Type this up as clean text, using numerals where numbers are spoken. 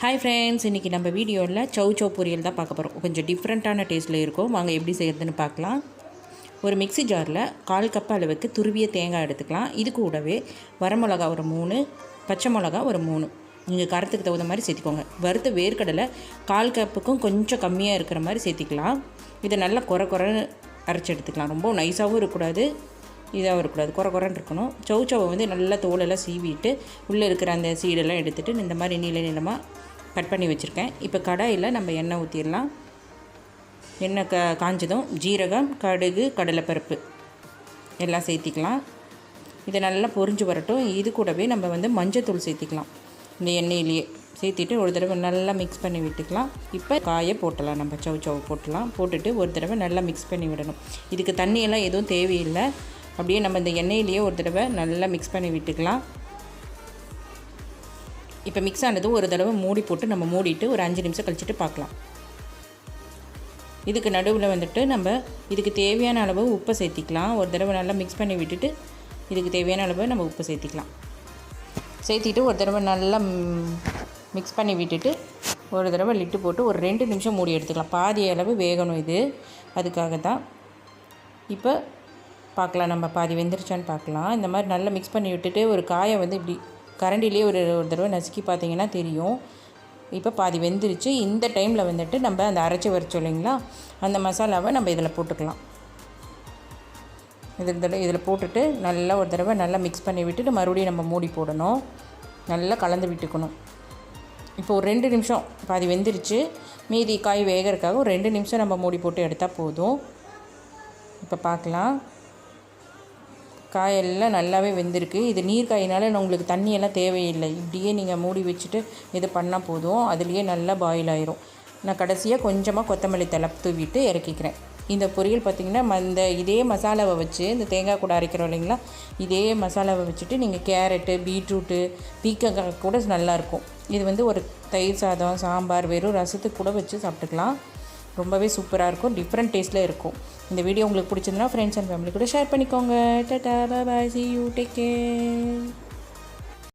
Hi friends, இன்றைக்கி நம்ம வீடியோவில் chow பொரியல் தான் பார்க்க போகிறோம். கொஞ்சம் டிஃப்ரெண்ட்டான டேஸ்ட்டில் இருக்கும். வாங்க எப்படி செய்கிறதுன்னு பார்க்கலாம். ஒரு மிக்ஸி ஜாரில் 1/4 கப் அளவுக்கு துருவிய தேங்காய் எடுத்துக்கலாம். இது கூடவே வரமிளகா ஒரு 3, பச்சை மிளகா ஒரு 3, நீங்கள் காரத்துக்கு தகுந்த மாதிரி சேர்த்திக்கோங்க. வறுத்த வேர்க்கடலை 1/4 கப்புக்கும் கொஞ்சம் கம்மியாக இருக்கிற மாதிரி சேர்த்திக்கலாம். இதை நல்லா குறைன்னு அரைச்சி எடுத்துக்கலாம். ரொம்ப நைஸாகவும் இருக்கக்கூடாது, இதாகவும் இருக்கக்கூடாது, குறைன்னு இருக்கணும். chow வந்து நல்லா தோலெல்லாம் சீவிட்டு உள்ளே இருக்கிற அந்த சீடெல்லாம் எடுத்துகிட்டு இந்த மாதிரி நீளமாக கட் பண்ணி வச்சுருக்கேன். இப்போ கடாயில் நம்ம எண்ணெய் ஊற்றிடலாம். எண்ணெய் காஞ்சதும் ஜீரகம், கடுகு, கடலைப்பருப்பு எல்லாம் சேர்த்திக்கலாம். இதை நல்லா பொரிஞ்சு வரட்டும். இது கூடவே நம்ம வந்து மஞ்சத்தூள் சேர்த்திக்கலாம். இந்த எண்ணெயிலேயே சேர்த்திட்டு ஒரு தடவை நல்லா மிக்ஸ் பண்ணி விட்டுக்கலாம். இப்போ காயை போட்டலாம். நம்ம chow போட்டுட்டு ஒரு தடவை நல்லா மிக்ஸ் பண்ணி விடணும். இதுக்கு தண்ணியெல்லாம் எதுவும் தேவையில்லை. அப்படியே நம்ம இந்த எண்ணெயிலேயே ஒரு தடவை நல்லா மிக்ஸ் பண்ணி விட்டுக்கலாம். இப்போ மிக்ஸ் ஆனதும் ஒரு தடவை மூடி போட்டு நம்ம மூடிட்டு ஒரு 5 நிமிஷம் கழிச்சிட்டு பார்க்கலாம். இதுக்கு நடுவில் வந்துட்டு நம்ம இதுக்கு தேவையான அளவு உப்பை சேர்த்திக்கலாம். ஒரு தடவை நல்லா மிக்ஸ் பண்ணி விட்டுட்டு இதுக்கு தேவையான அளவு நம்ம உப்பு சேர்த்திக்கலாம். சேர்த்திட்டு ஒரு தடவை நல்லா மிக்ஸ் பண்ணி விட்டுட்டு ஒரு தடவை லிட்டு போட்டு ஒரு 2 நிமிஷம் மூடி எடுத்துக்கலாம். பாதி அளவு வேகணும் இது, அதுக்காக தான். இப்போ பார்க்கலாம், நம்ம பாதி வெந்துருச்சான்னு பார்க்கலாம். இந்த மாதிரி நல்லா மிக்ஸ் பண்ணி விட்டுட்டு ஒரு காயை வந்து இப்படி கரண்டிலே ஒரு தடவை நசுக்கி பார்த்தீங்கன்னா தெரியும். இப்போ பாதி வெந்துருச்சு. இந்த டைமில் வந்துட்டு நம்ம அந்த அரைச்சி வரைச்சோம் இல்லைங்களா, அந்த மசாலாவை நம்ம இதில் போட்டுக்கலாம். இதில் போட்டுட்டு நல்லா ஒரு தடவை நல்லா மிக்ஸ் பண்ணி விட்டுட்டு மறுபடியும் நம்ம மூடி போடணும். நல்லா கலந்து விட்டுக்கணும். இப்போ ஒரு 2 நிமிஷம் பாதி வெந்துருச்சு. மீதி காய் வேகிறதுக்காக ஒரு 2 நிமிஷம் நம்ம மூடி போட்டு எடுத்தால் போதும். இப்போ பார்க்கலாம், காயெல்லாம் நல்லாவே வெந்திருக்கு. இது நீர் காயினால உங்களுக்கு தண்ணியெல்லாம் தேவையில்லை. இப்படியே நீங்கள் மூடி வச்சுட்டு இது பண்ணால் போதும், அதுலேயே நல்லா பாயில் ஆயிரும். நான் கடைசியாக கொஞ்சமாக கொத்தமல்லி தழை தூவிட்டு இறக்கிக்கிறேன். இந்த பொரியல் பார்த்திங்கன்னா இதே மசாலாவை வச்சு இந்த தேங்காய் கூட அரைக்கிறோம் இல்லைங்களா, இதே மசாலாவை வச்சுட்டு நீங்கள் கேரட்டு, பீட்ரூட்டு, பீக்கங்காய் கூட நல்லாயிருக்கும். இது வந்து ஒரு தயிர் சாதம், சாம்பார், வெறும் ரசத்துக்கு கூட வச்சு சாப்பிட்டுக்கலாம். ரொம்பவே சூப்பராக இருக்கும், டிஃப்ரெண்ட் டேஸ்ட்டில் இருக்கும். இந்த வீடியோ உங்களுக்கு பிடிச்சிருந்தனா ஃப்ரெண்ட்ஸ் அண்ட் ஃபேமிலி கூட ஷேர் பண்ணிக்கோங்க. டாடா, பாய், see you, take care.